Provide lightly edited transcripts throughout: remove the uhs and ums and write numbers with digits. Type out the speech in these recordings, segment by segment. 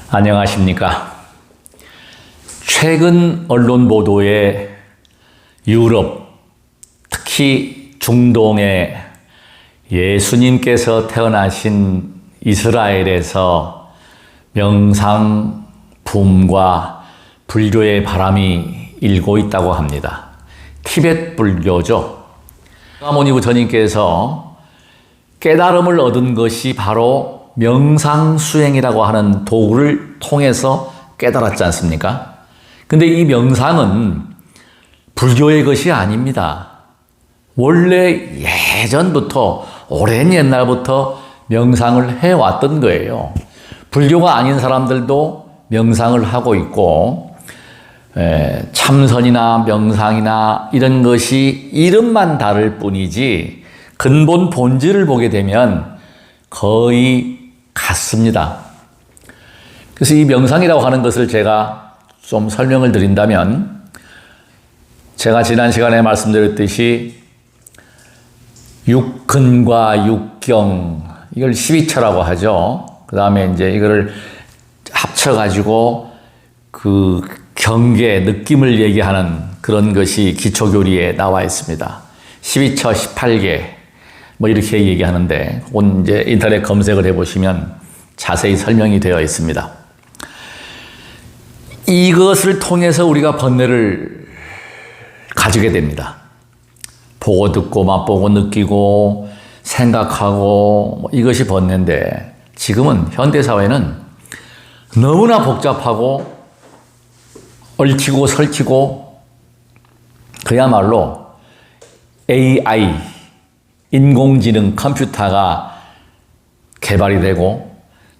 안녕하십니까. 최근 언론 보도에 유럽, 특히 중동에 예수님께서 태어나신 이스라엘에서 명상 붐과 불교의 바람이 일고 있다고 합니다. 티베트 불교죠. 서가모니 부처님께서 깨달음을 얻은 것이 바로 명상 수행이라고 하는 도구를 통해서 깨달았지 않습니까? 근데 이 명상은 불교의 것이 아닙니다. 원래 예전부터, 오랜 옛날부터 명상을 해왔던 거예요. 불교가 아닌 사람들도 명상을 하고 있고, 참선이나 명상이나 이런 것이 이름만 다를 뿐이지 근본 본질을 보게 되면 거의 같습니다. 그래서 이 명상이라고 하는 것을 제가 좀 설명을 드린다면, 제가 지난 시간에 말씀드렸듯이 육근과 육경, 이걸 12처라고 하죠. 그 다음에 이제 이거를 합쳐가지고 그 경계, 느낌을 얘기하는 그런 것이 기초교리에 나와 있습니다. 12처 18개. 뭐 이렇게 얘기하는데, 그건 이제 인터넷 검색을 해보시면 자세히 설명이 되어 있습니다. 이것을 통해서 우리가 번뇌를 가지게 됩니다. 보고 듣고 맛보고 느끼고 생각하고, 뭐 이것이 번뇌인데, 지금은 현대사회는 너무나 복잡하고 얽히고 설키고, 그야말로 AI, 인공지능 컴퓨터가 개발이 되고,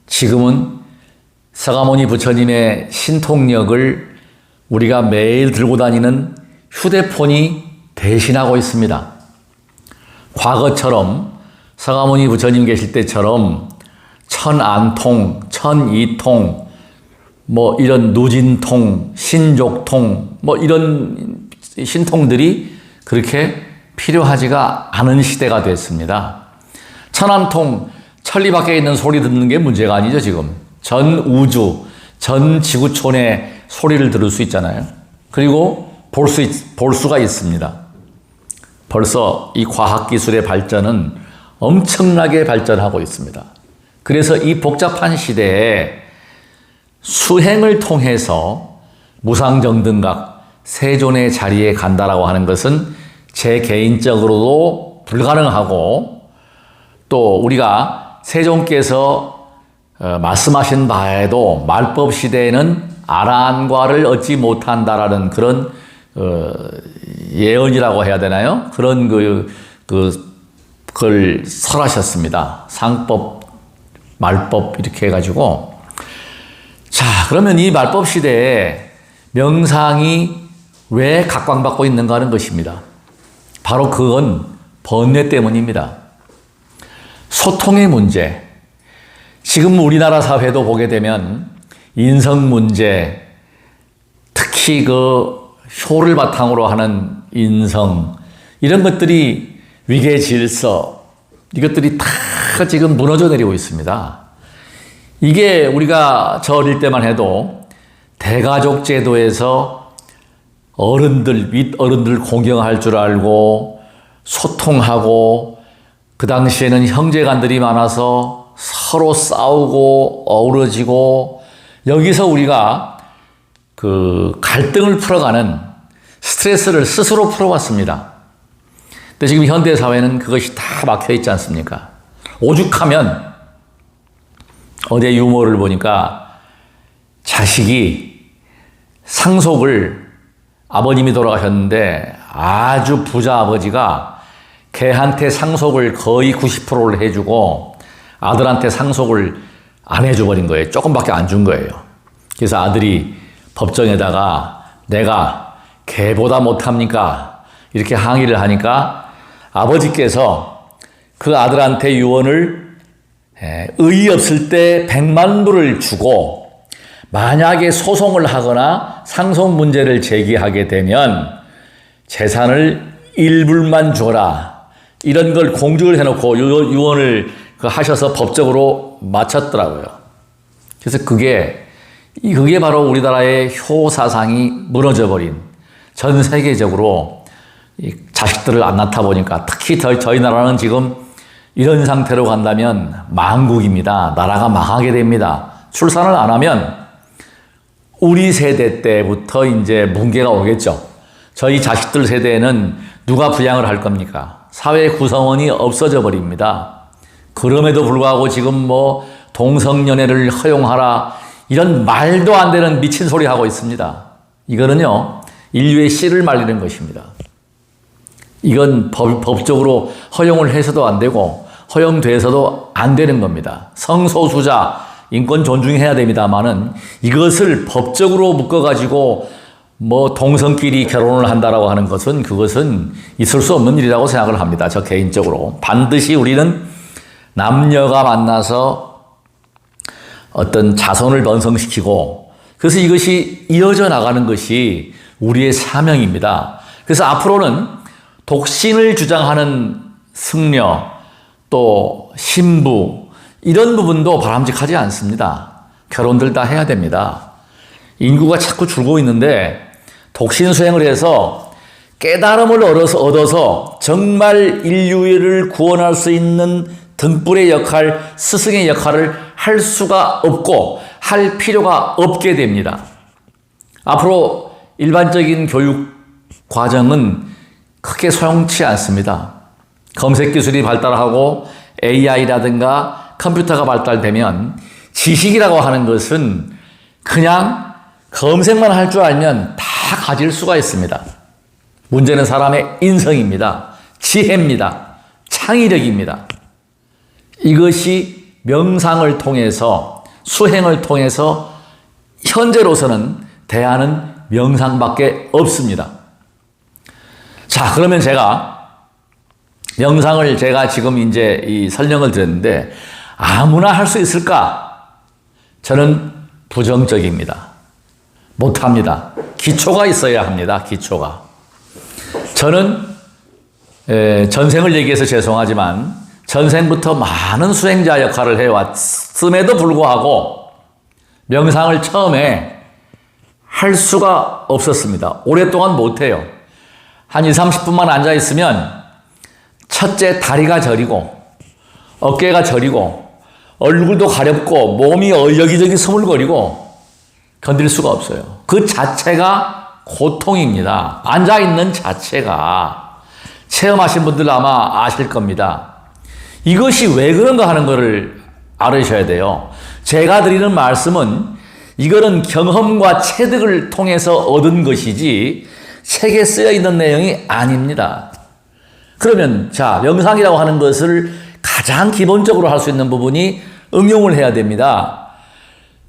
지금은 서가모니 부처님의 신통력을 우리가 매일 들고 다니는 휴대폰이 대신하고 있습니다. 과거처럼 서가모니 부처님 계실 때처럼 천안통, 천이통, 뭐 이런 누진통, 신족통, 뭐 이런 신통들이 그렇게 필요하지가 않은 시대가 됐습니다. 천안통, 천리 밖에 있는 소리 듣는 게 문제가 아니죠, 지금. 전 우주, 전 지구촌의 소리를 들을 수 있잖아요. 그리고 볼 수가 있습니다. 벌써 이 과학기술의 발전은 엄청나게 발전하고 있습니다. 그래서 이 복잡한 시대에 수행을 통해서 무상정등각, 세존의 자리에 간다라고 하는 것은 제 개인적으로도 불가능하고, 또 우리가 세존께서 말씀하신 바에도 말법 시대에는 아라한과를 얻지 못한다라는 그런 예언이라고 해야 되나요? 그런 그걸 설하셨습니다. 상법, 말법 이렇게 해가지고. 자, 그러면 이 말법 시대에 명상이 왜 각광받고 있는가 하는 것입니다. 바로 그건 번뇌 때문입니다. 소통의 문제. 지금 우리나라 사회도 보게 되면 인성 문제, 특히 그 효를 바탕으로 하는 인성, 이런 것들이 위계 질서, 이것들이 다 지금 무너져 내리고 있습니다. 이게 우리가 저 어릴 때만 해도 대가족 제도에서 어른들, 윗어른들 공경할 줄 알고 소통하고, 그 당시에는 형제간들이 많아서 서로 싸우고 어우러지고, 여기서 우리가 그 갈등을 풀어가는 스트레스를 스스로 풀어왔습니다. 근데 지금 현대사회는 그것이 다 막혀 있지 않습니까? 오죽하면 어제 유머를 보니까 자식이 상속을, 아버님이 돌아가셨는데 아주 부자 아버지가 걔한테 상속을 거의 90%를 해주고 아들한테 상속을 안 해줘버린 거예요. 조금밖에 안 준 거예요. 그래서 아들이 법정에다가 내가 걔보다 못합니까? 이렇게 항의를 하니까 아버지께서 그 아들한테 유언을 의의 없을 때 100만 불을 주고, 만약에 소송을 하거나 상속 문제를 제기하게 되면 재산을 일불만 줘라, 이런 걸 공직을 해놓고 유언을 하셔서 법적으로 마쳤더라고요. 그래서 그게 그게 바로 우리나라의 효사상이 무너져버린, 전 세계적으로 이 자식들을 안 낳다 보니까, 특히 저희 나라는 지금 이런 상태로 간다면 망국입니다. 나라가 망하게 됩니다. 출산을 안 하면 우리 세대 때부터 이제 붕괴가 오겠죠. 저희 자식들 세대에는 누가 부양을 할 겁니까? 사회 구성원이 없어져 버립니다. 그럼에도 불구하고 지금 뭐 동성연애를 허용하라, 이런 말도 안 되는 미친 소리 하고 있습니다. 이거는요, 인류의 씨를 말리는 것입니다. 이건 법적으로 허용을 해서도 안 되고 허용돼서도 안 되는 겁니다. 성소수자 인권 존중해야 됩니다만은 이것을 법적으로 묶어가지고 뭐 동성끼리 결혼을 한다라고 하는 것은, 그것은 있을 수 없는 일이라고 생각을 합니다. 저 개인적으로. 반드시 우리는 남녀가 만나서 어떤 자손을 번성시키고, 그래서 이것이 이어져 나가는 것이 우리의 사명입니다. 그래서 앞으로는 독신을 주장하는 승려, 또 신부, 이런 부분도 바람직하지 않습니다. 결혼들 다 해야 됩니다. 인구가 자꾸 줄고 있는데 독신 수행을 해서 깨달음을 얻어서 정말 인류를 구원할 수 있는 등불의 역할, 스승의 역할을 할 수가 없고 할 필요가 없게 됩니다. 앞으로 일반적인 교육 과정은 크게 소용치 않습니다. 검색 기술이 발달하고 AI라든가 컴퓨터가 발달되면 지식이라고 하는 것은 그냥 검색만 할 줄 알면 다 가질 수가 있습니다. 문제는 사람의 인성입니다. 지혜입니다. 창의력입니다. 이것이 명상을 통해서, 수행을 통해서 현재로서는 대안은 명상밖에 없습니다. 자, 그러면 명상을 제가 지금 이제 이 설명을 드렸는데 아무나 할 수 있을까? 저는 부정적입니다. 못합니다. 기초가 있어야 합니다. 기초가. 저는 전생을 얘기해서 죄송하지만 전생부터 많은 수행자 역할을 해왔음에도 불구하고 명상을 처음에 할 수가 없었습니다. 오랫동안 못해요. 한 20, 30분만 앉아있으면 첫째 다리가 저리고 어깨가 저리고 얼굴도 가렵고 몸이 여기저기 스물거리고 건들 수가 없어요. 그 자체가 고통입니다. 앉아있는 자체가. 체험하신 분들 아마 아실 겁니다. 이것이 왜 그런가 하는 것을 알으셔야 돼요. 제가 드리는 말씀은 이거는 경험과 체득을 통해서 얻은 것이지 책에 쓰여 있는 내용이 아닙니다. 그러면 자, 명상이라고 하는 것을 가장 기본적으로 할 수 있는 부분이 응용을 해야 됩니다.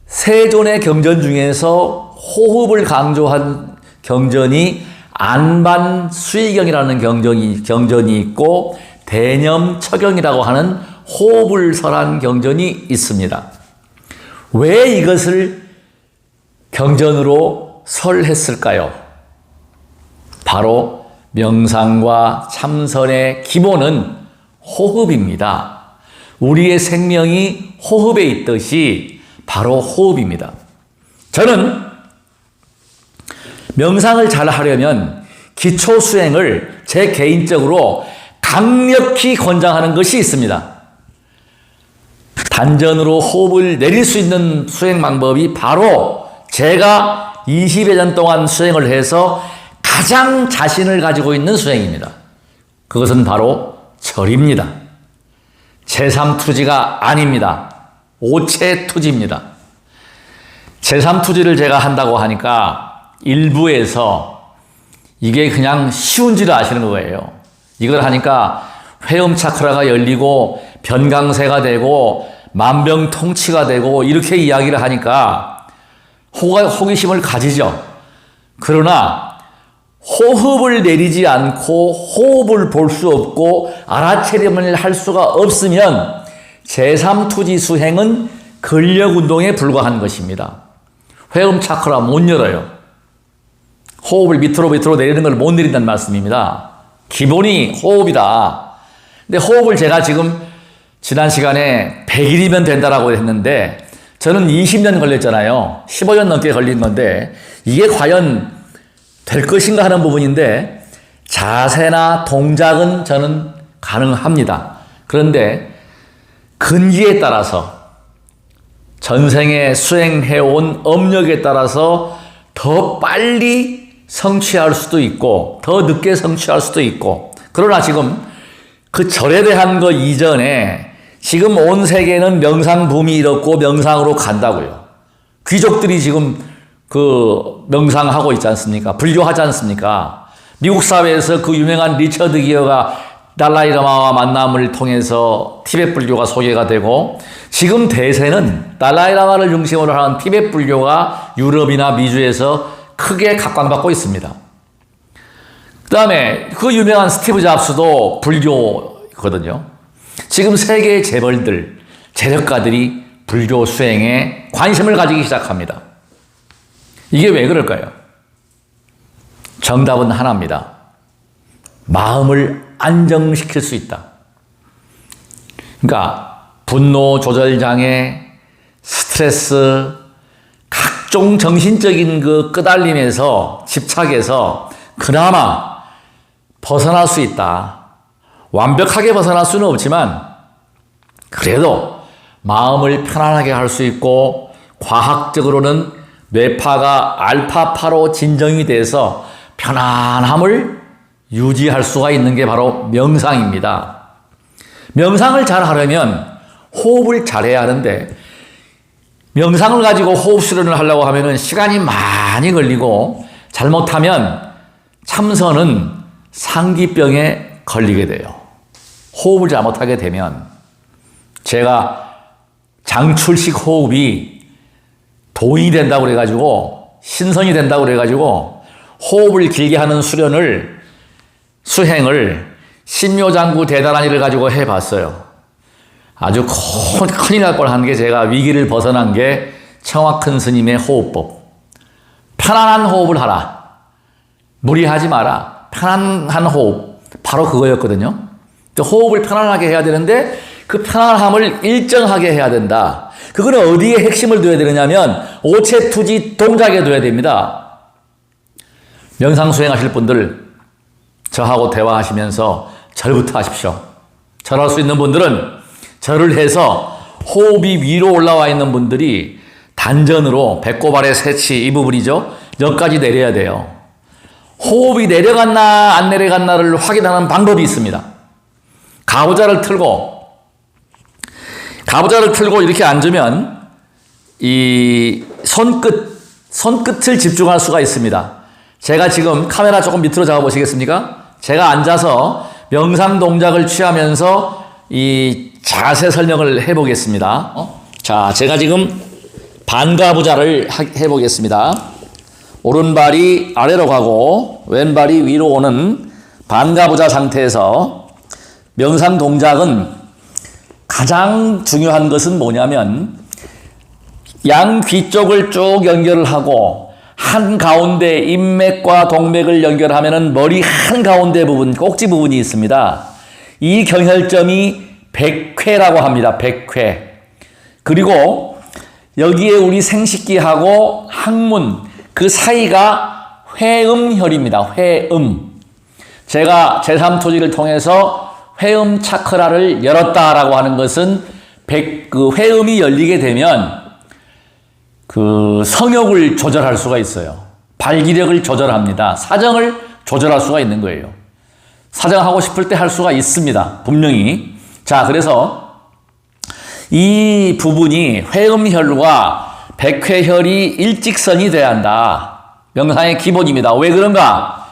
세존의 경전 중에서 호흡을 강조한 경전이 안반수의경이라는 경전이 있고 대념처경이라고 하는 호흡을 설한 경전이 있습니다. 왜 이것을 경전으로 설했을까요? 바로 명상과 참선의 기본은 호흡입니다. 우리의 생명이 호흡에 있듯이 바로 호흡입니다. 저는 명상을 잘 하려면 기초 수행을 제 개인적으로 강력히 권장하는 것이 있습니다. 단전으로 호흡을 내릴 수 있는 수행 방법이 바로 제가 20여 년 동안 수행을 해서 가장 자신을 가지고 있는 수행입니다. 그것은 바로 절입니다. 제3투지가 아닙니다. 오체투지입니다. 제3투지를 제가 한다고 하니까 일부에서 이게 그냥 쉬운 줄 아시는 거예요. 이걸 하니까 회음 차크라가 열리고 변강세가 되고 만병통치가 되고 이렇게 이야기를 하니까 호기심을 가지죠. 그러나 호흡을 내리지 않고 호흡을 볼 수 없고 알아차림을 할 수가 없으면 제3투지 수행은 근력운동에 불과한 것입니다. 회음 차크라 못 열어요. 호흡을 밑으로 내리는 걸 못 내린다는 말씀입니다. 기본이 호흡이다. 근데 호흡을 제가 지금 지난 시간에 100일이면 된다라고 했는데 저는 20년 걸렸잖아요. 15년 넘게 걸린 건데 이게 과연 될 것인가 하는 부분인데 자세나 동작은 저는 가능합니다. 그런데 근기에 따라서 전생에 수행해온 업력에 따라서 더 빨리 성취할 수도 있고 더 늦게 성취할 수도 있고 그러나 지금 그 절에 대한 것 이전에 지금 온 세계는 명상 붐이 일었고 명상으로 간다고요. 귀족들이 지금 그 명상하고 있지 않습니까? 불교하지 않습니까? 미국 사회에서 그 유명한 리처드 기어가 달라이라마와 만남을 통해서 티베트 불교가 소개가 되고 지금 대세는 달라이라마를 중심으로 하는 티베트 불교가 유럽이나 미주에서 크게 각광받고 있습니다. 그 다음에 그 유명한 스티브 잡스도 불교거든요. 지금 세계의 재벌들, 재력가들이 불교 수행에 관심을 가지기 시작합니다. 이게 왜 그럴까요? 정답은 하나입니다. 마음을 안정시킬 수 있다. 그러니까 분노 조절 장애, 스트레스, 각종 정신적인 그 끄달림에서 집착에서 그나마 벗어날 수 있다. 완벽하게 벗어날 수는 없지만 그래도 마음을 편안하게 할 수 있고 과학적으로는 뇌파가 알파파로 진정이 돼서 편안함을 유지할 수가 있는 게 바로 명상입니다. 명상을 잘 하려면 호흡을 잘 해야 하는데 명상을 가지고 호흡 수련을 하려고 하면 시간이 많이 걸리고 잘못하면 참선은 상기병에 걸리게 돼요. 호흡을 잘못하게 되면 제가 장출식 호흡이 도인이 된다고 그래가지고 신선이 된다고 그래가지고 호흡을 길게 하는 수행을 신묘장구 대단한 일을 가지고 해봤어요. 아주 큰일 날 뻔한 게 제가 위기를 벗어난 게 청화큰 스님의 호흡법. 편안한 호흡을 하라. 무리하지 마라. 편안한 호흡. 바로 그거였거든요. 호흡을 편안하게 해야 되는데 그 편안함을 일정하게 해야 된다. 그거는 어디에 핵심을 둬야 되느냐면 오체투지 동작에 둬야 됩니다. 명상 수행하실 분들 저하고 대화하시면서 절부터 하십시오. 절할 수 있는 분들은 절을 해서 호흡이 위로 올라와 있는 분들이 단전으로 배꼽 아래 새치 이 부분이죠. 여기까지 내려야 돼요. 호흡이 내려갔나 안 내려갔나를 확인하는 방법이 있습니다. 가부좌를 틀고 이렇게 앉으면 이 손끝을 집중할 수가 있습니다. 제가 지금 카메라 조금 밑으로 잡아 보시겠습니까? 제가 앉아서 명상 동작을 취하면서 이 자세 설명을 해보겠습니다. 자, 제가 지금 반가부좌를 해보겠습니다. 오른발이 아래로 가고 왼발이 위로 오는 반가부좌 상태에서 명상 동작은 가장 중요한 것은 뭐냐면 양귀 쪽을 쭉 연결을 하고 한가운데 인맥과 동맥을 연결하면 머리 한가운데 부분, 꼭지 부분이 있습니다. 이 경혈점이 백회라고 합니다. 백회. 그리고 여기에 우리 생식기하고 항문 그 사이가 회음혈입니다. 회음. 제가 제3토지를 통해서 회음 차크라를 열었다라고 하는 것은 그 회음이 열리게 되면 그 성욕을 조절할 수가 있어요. 발기력을 조절합니다. 사정을 조절할 수가 있는 거예요. 사정하고 싶을 때 할 수가 있습니다. 분명히. 자, 그래서 이 부분이 회음혈과 백회혈이 일직선이 돼야 한다. 명상의 기본입니다. 왜 그런가?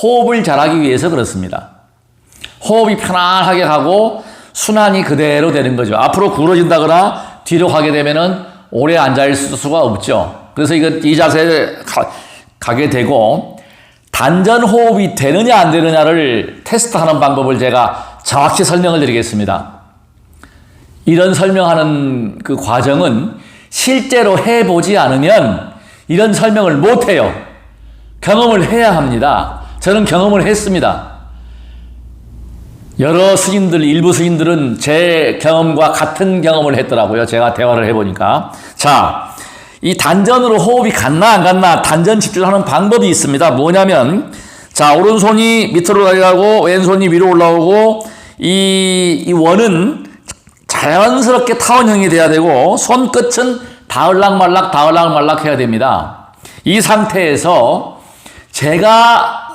호흡을 잘하기 위해서 그렇습니다. 호흡이 편안하게 가고 순환이 그대로 되는 거죠. 앞으로 구부러진다거나 뒤로 가게 되면은 오래 앉아있을 수가 없죠. 그래서 이 자세에 가게 되고 단전 호흡이 되느냐 안 되느냐를 테스트하는 방법을 제가 정확히 설명을 드리겠습니다. 이런 설명하는 그 과정은 실제로 해보지 않으면 이런 설명을 못해요. 경험을 해야 합니다. 저는 경험을 했습니다. 여러 스님들, 일부 스님들은 제 경험과 같은 경험을 했더라고요. 제가 대화를 해보니까. 자, 이 단전으로 호흡이 갔나 안 갔나 단전 집중하는 방법이 있습니다. 뭐냐면, 자, 오른손이 밑으로 내려가고 왼손이 위로 올라오고 이 원은 자연스럽게 타원형이 돼야 되고 손끝은 닿을락말락 닿을락말락 해야 됩니다. 이 상태에서 제가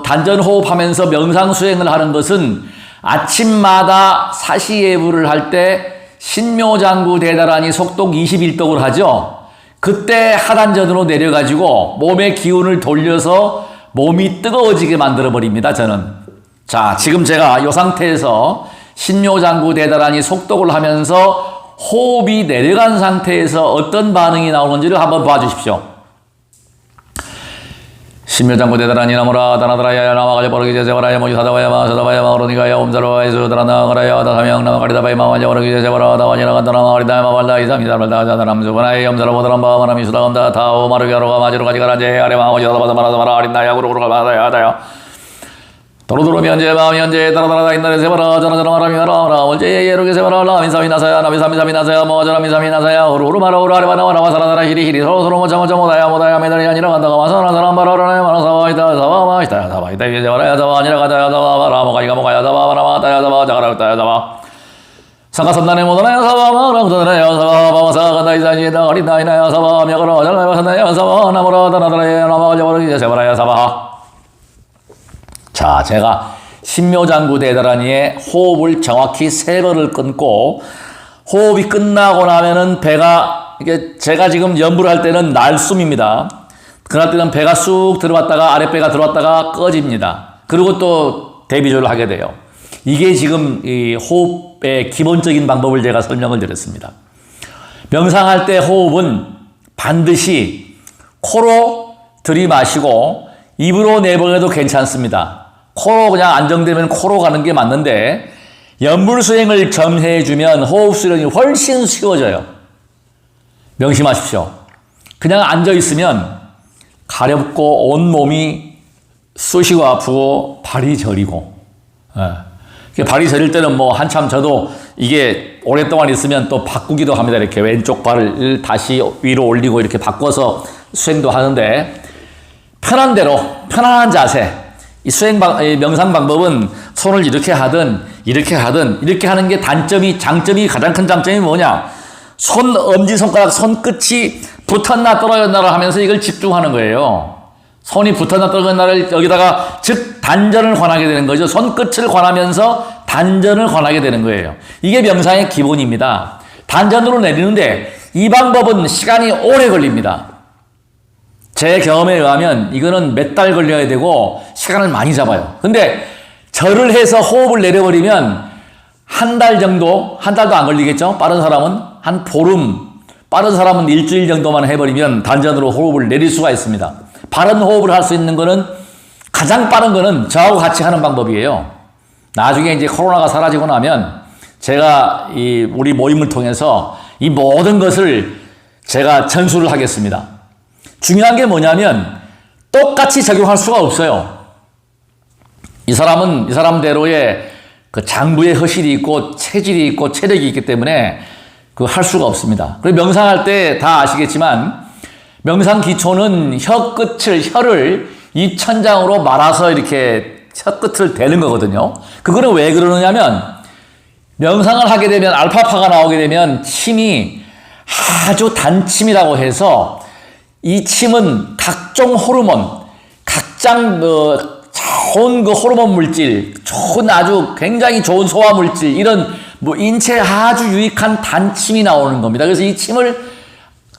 단전 호흡하면서 명상 수행을 하는 것은 아침마다 사시예불을 할 때 신묘장구 대다라니 속독 21독을 하죠. 그때 하단전으로 내려가지고 몸의 기운을 돌려서 몸이 뜨거워지게 만들어 버립니다. 저는. 자, 지금 제가 이 상태에서 신묘장구 대다라니 속독을 하면서 호흡이 내려간 상태에서 어떤 반응이 나오는지를 한번 봐주십시오. 신묘장구 대다라니 나무라 다나다라야 나마가려 버르기제 제바라야 모지사다바야 마사다바야 마그로니가야 옴자로와야 수다라나가라야 다사명 나마가리다바야 마완야 버르기제 제바라 다완이라 간다나마가리다야 마발다 이삼이다발다 자다람주바나야 염자로 보다람바 마나미 수다감다 다오 마르기아로가 마지로 가지가라제 아레 마오지다바다 마라다마라 아린나야 구르구르가 바다야 다야 도로도로 면제 마음 현재 따라따라다 인나레 세바라 자라자라 마라미 마라라 원제 예로게 세바라 라민사미 나사야 나미사미 나사야 모자라 미사미 나사야 오르르 마라오르 아레바나 와라와 사라사라 히리히리 서로서로 모자모자 모다야 모다야 메달이 아니라 간다가 와사나 사람 바라라네 마나사바이다 사바마이다 사바이다 이게 세바라야 사바 아니라 가다야 사바 바라 모가이가 모가야 사바 바라마다야 사바 자가라다야 사바 상가선단에 모다나야 사바 마라무다나야 사바 바마사 간다 이사지에다 어린다이나야 사바 미야가라 잘나야 산다야 사바 나무라 다나다라야 나마가려 버리게 세바라야 사바. 자, 제가 신묘장구 대다라니의 호흡을 정확히 3번을 끊고 호흡이 끝나고 나면은 배가 이게 제가 지금 연부를 할 때는 날숨입니다. 그럴 때는 배가 쑥 들어왔다가 아랫배가 들어왔다가 꺼집니다. 그리고 또 대비조를 하게 돼요. 이게 지금 이 호흡의 기본적인 방법을 제가 설명을 드렸습니다. 명상할 때 호흡은 반드시 코로 들이마시고 입으로 내보내도 괜찮습니다. 코로 그냥 안정되면 코로 가는 게 맞는데 연불수행을 점해주면 호흡수행이 훨씬 쉬워져요. 명심하십시오. 그냥 앉아있으면 가렵고 온몸이 쑤시고 아프고 발이 저리고 발이 저릴 때는 뭐 한참 저도 이게 오랫동안 있으면 또 바꾸기도 합니다. 이렇게 왼쪽 발을 다시 위로 올리고 이렇게 바꿔서 수행도 하는데 편한 대로 편안한 자세 이 명상 방법은 손을 이렇게 하든 이렇게 하는 게 장점이 가장 큰 장점이 뭐냐? 엄지손가락 손끝이 붙었나 떨어졌나를 하면서 이걸 집중하는 거예요. 손이 붙었나 떨어졌나를 여기다가 즉 단전을 관하게 되는 거죠. 손끝을 관하면서 단전을 관하게 되는 거예요. 이게 명상의 기본입니다. 단전으로 내리는데 이 방법은 시간이 오래 걸립니다. 제 경험에 의하면 이거는 몇 달 걸려야 되고 시간을 많이 잡아요. 근데 절을 해서 호흡을 내려버리면 한 달 정도, 한 달도 안 걸리겠죠? 빠른 사람은 한 보름, 빠른 사람은 일주일 정도만 해버리면 단전으로 호흡을 내릴 수가 있습니다. 바른 호흡을 할 수 있는 거는 가장 빠른 거는 저하고 같이 하는 방법이에요. 나중에 이제 코로나가 사라지고 나면 제가 우리 모임을 통해서 이 모든 것을 제가 전수를 하겠습니다. 중요한 게 뭐냐면 똑같이 적용할 수가 없어요. 이 사람대로의 그 장부의 허실이 있고 체질이 있고 체력이 있기 때문에 할 수가 없습니다. 그리고 명상할 때 다 아시겠지만 명상 기초는 혀를 입천장으로 말아서 이렇게 혀끝을 대는 거거든요. 그거는 왜 그러느냐면 명상을 하게 되면 알파파가 나오게 되면 침이 아주 단침이라고 해서 이 침은 각종 호르몬, 좋은 그 호르몬 물질, 아주 굉장히 좋은 소화 물질, 이런 인체에 아주 유익한 단침이 나오는 겁니다. 그래서 이 침을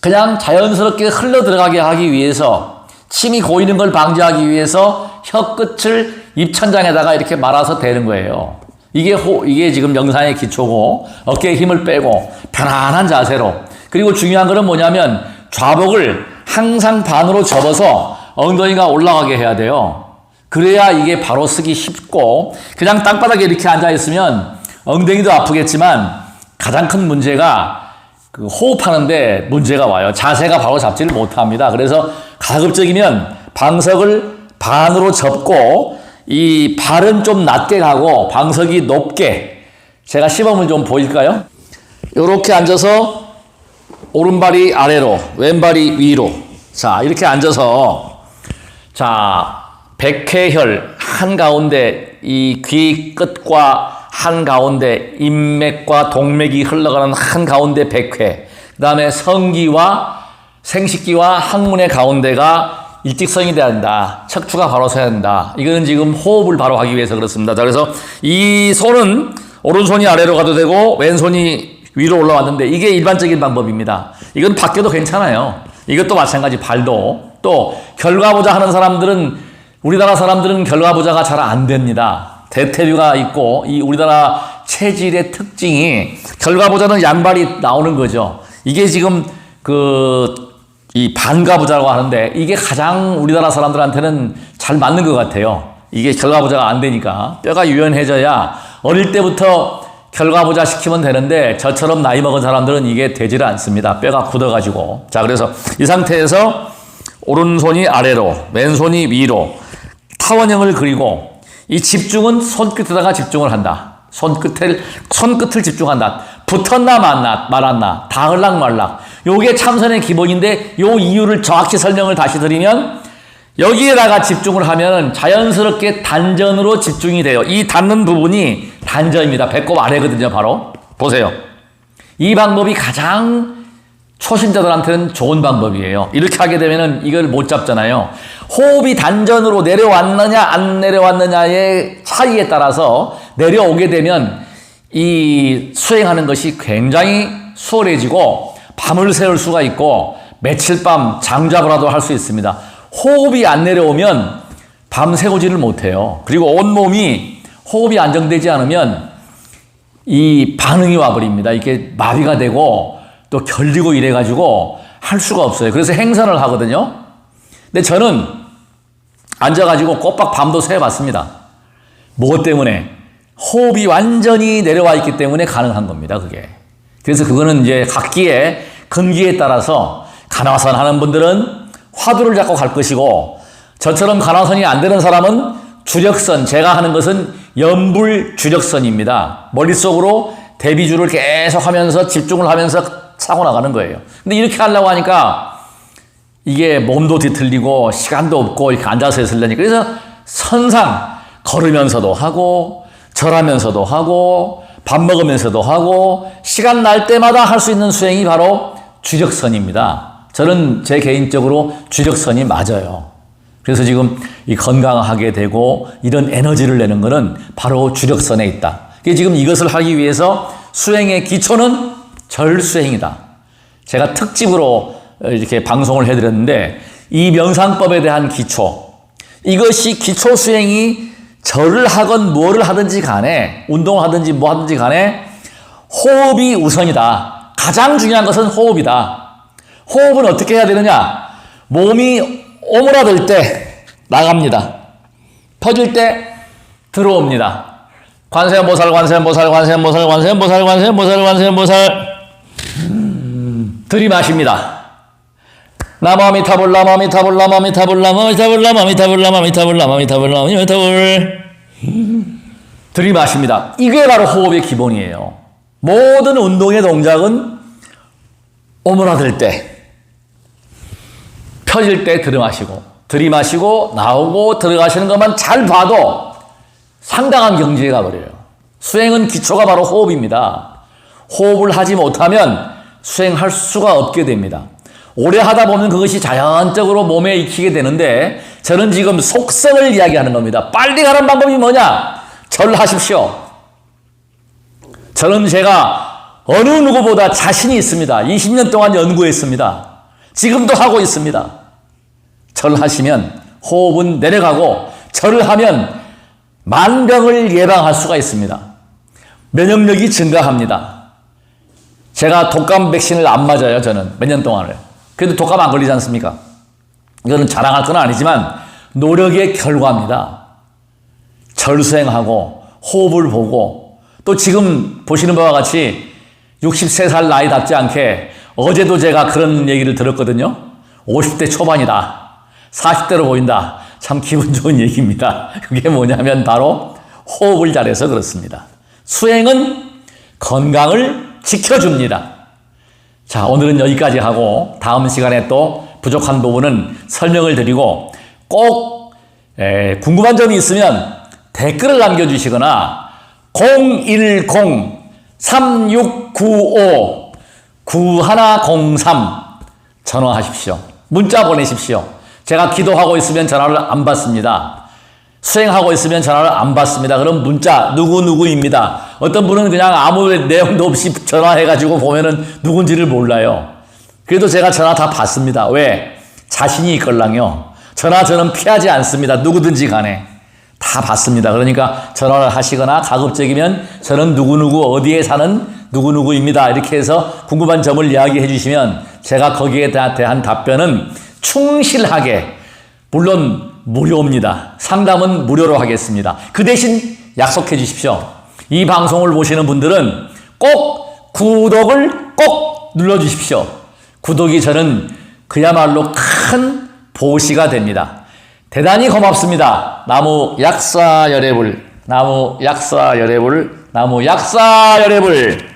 그냥 자연스럽게 흘러 들어가게 하기 위해서, 침이 고이는 걸 방지하기 위해서 혀끝을 입천장에다가 이렇게 말아서 대는 거예요. 이게 지금 명상의 기초고, 어깨에 힘을 빼고 편안한 자세로. 그리고 중요한 거는 뭐냐면 좌복을 항상 반으로 접어서 엉덩이가 올라가게 해야 돼요. 그래야 이게 바로 쓰기 쉽고, 그냥 땅바닥에 이렇게 앉아있으면 엉덩이도 아프겠지만 가장 큰 문제가 호흡하는데 문제가 와요. 자세가 바로 잡지를 못합니다. 그래서 가급적이면 방석을 반으로 접고 이 발은 좀 낮게 가고 방석이 높게. 제가 시범을 좀 보일까요? 이렇게 앉아서 오른발이 아래로, 왼발이 위로. 자, 이렇게 앉아서, 자, 백회혈 한가운데 이 귀 끝과 한가운데 인맥과 동맥이 흘러가는 한가운데 백회. 그 다음에 성기와 생식기와 항문의 가운데가 일직선이 돼야 된다. 척추가 바로 서야 된다. 이거는 지금 호흡을 바로 하기 위해서 그렇습니다. 자, 그래서 이 손은 오른손이 아래로 가도 되고 왼손이 위로 올라왔는데 이게 일반적인 방법입니다. 이건 바뀌어도 괜찮아요. 이것도 마찬가지. 발도. 또 결과보자 하는 사람들은, 우리나라 사람들은 결과보자가 잘 안 됩니다. 대퇴류가 있고 이 우리나라 체질의 특징이 결과보자는 양발이 나오는 거죠. 이게 지금 이 반가부자라고 하는데 이게 가장 우리나라 사람들한테는 잘 맞는 것 같아요. 이게 결과보자가 안 되니까. 뼈가 유연해져야 어릴 때부터 결과보자 시키면 되는데 저처럼 나이 먹은 사람들은 이게 되지를 않습니다. 뼈가 굳어가지고. 자, 그래서 이 상태에서 오른손이 아래로, 왼손이 위로 타원형을 그리고 이 집중은 손끝에다가 집중을 한다. 손끝을 집중한다. 붙었나 말았나, 닿을락 말락. 요게 참선의 기본인데 요 이유를 정확히 설명을 다시 드리면 여기에다가 집중을 하면 자연스럽게 단전으로 집중이 돼요. 이 닿는 부분이 단전입니다. 배꼽 아래거든요, 바로. 보세요. 이 방법이 가장 초신자들한테는 좋은 방법이에요. 이렇게 하게 되면은 이걸 못 잡잖아요. 호흡이 단전으로 내려왔느냐 안 내려왔느냐의 차이에 따라서 내려오게 되면 이 수행하는 것이 굉장히 수월해지고 밤을 새울 수가 있고 며칠 밤 장잡으라도 할 수 있습니다. 호흡이 안 내려오면 밤 새우지를 못해요. 그리고 온몸이 호흡이 안정되지 않으면 이 반응이 와버립니다. 이게 마비가 되고 또 결리고 이래가지고 할 수가 없어요. 그래서 행선을 하거든요. 근데 저는 앉아가지고 꼬박 밤도 새봤습니다. 무엇 때문에? 호흡이 완전히 내려와 있기 때문에 가능한 겁니다, 그게. 그래서 그거는 이제 각기의 근기에 따라서 간화선 하는 분들은 화두를 잡고 갈 것이고, 저처럼 간화선이 안 되는 사람은 주력선, 제가 하는 것은 염불 주력선입니다. 머릿속으로 대비주를 계속 하면서 집중을 하면서 차고 나가는 거예요. 근데 이렇게 하려고 하니까 이게 몸도 뒤틀리고 시간도 없고 이렇게 앉아서 했으려니. 그래서 선상 걸으면서도 하고 절하면서도 하고 밥 먹으면서도 하고 시간 날 때마다 할 수 있는 수행이 바로 주력선입니다. 저는 제 개인적으로 주력선이 맞아요. 그래서 지금 이 건강하게 되고 이런 에너지를 내는 것은 바로 주력선에 있다. 지금 이것을 하기 위해서 수행의 기초는 절수행이다. 제가 특집으로 이렇게 방송을 해드렸는데 이 명상법에 대한 기초, 이것이 기초 수행이 절을 하건 뭐를 하든지 간에, 운동을 하든지 뭐 하든지 간에 호흡이 우선이다. 가장 중요한 것은 호흡이다. 호흡은 어떻게 해야 되느냐? 몸이 오므라들 때 나갑니다. 퍼질 때 들어옵니다. 관세음보살, 관세음보살, 관세음보살, 관세음보살, 관세음보살, 관세음보살. 들이마십니다. 나마미타불, 나마미타불, 나마미타불, 나마미타불, 나마미타불, 나마미타불, 나마미타불, 나마미타불. 들이마십니다. 이게 바로 호흡의 기본이에요. 모든 운동의 동작은 오므라들 때, 펴질 때 들이마시고, 들이마시고 나오고 들어가시는 것만 잘 봐도 상당한 경지에 가버려요. 수행은 기초가 바로 호흡입니다. 호흡을 하지 못하면 수행할 수가 없게 됩니다. 오래 하다 보면 그것이 자연적으로 몸에 익히게 되는데 저는 지금 속성을 이야기하는 겁니다. 빨리 가는 방법이 뭐냐? 절하십시오. 저는 제가 어느 누구보다 자신이 있습니다. 20년 동안 연구했습니다. 지금도 하고 있습니다. 절하시면 호흡은 내려가고 절을 하면 만병을 예방할 수가 있습니다. 면역력이 증가합니다. 제가 독감 백신을 안 맞아요. 저는 몇 년 동안을. 그래도 독감 안 걸리지 않습니까? 이거는 자랑할 건 아니지만 노력의 결과입니다. 절수행하고 호흡을 보고 또 지금 보시는 바와 같이 63살 나이답지 않게 어제도 제가 그런 얘기를 들었거든요. 50대 초반이다. 40대로 보인다. 참 기분 좋은 얘기입니다. 그게 뭐냐면 바로 호흡을 잘해서 그렇습니다. 수행은 건강을 지켜줍니다. 자, 오늘은 여기까지 하고 다음 시간에 또 부족한 부분은 설명을 드리고 꼭 궁금한 점이 있으면 댓글을 남겨주시거나 010-3695-9103 전화하십시오. 문자 보내십시오. 제가 기도하고 있으면 전화를 안 받습니다. 수행하고 있으면 전화를 안 받습니다. 그럼 문자 누구누구입니다. 어떤 분은 그냥 아무 내용도 없이 전화해가지고 보면은 누군지를 몰라요. 그래도 제가 전화 다 받습니다. 왜? 자신이 있걸랑요. 전화 저는 피하지 않습니다. 누구든지 간에. 다 받습니다. 그러니까 전화를 하시거나 가급적이면 저는 누구누구 어디에 사는 누구누구입니다. 이렇게 해서 궁금한 점을 이야기해 주시면 제가 거기에 대한 답변은 충실하게, 물론 무료입니다. 상담은 무료로 하겠습니다. 그 대신 약속해 주십시오. 이 방송을 보시는 분들은 꼭 구독을 꼭 눌러주십시오. 구독이 저는 그야말로 큰 보시가 됩니다. 대단히 고맙습니다. 나무 약사 열애불, 나무 약사 열애불, 나무 약사 열애불.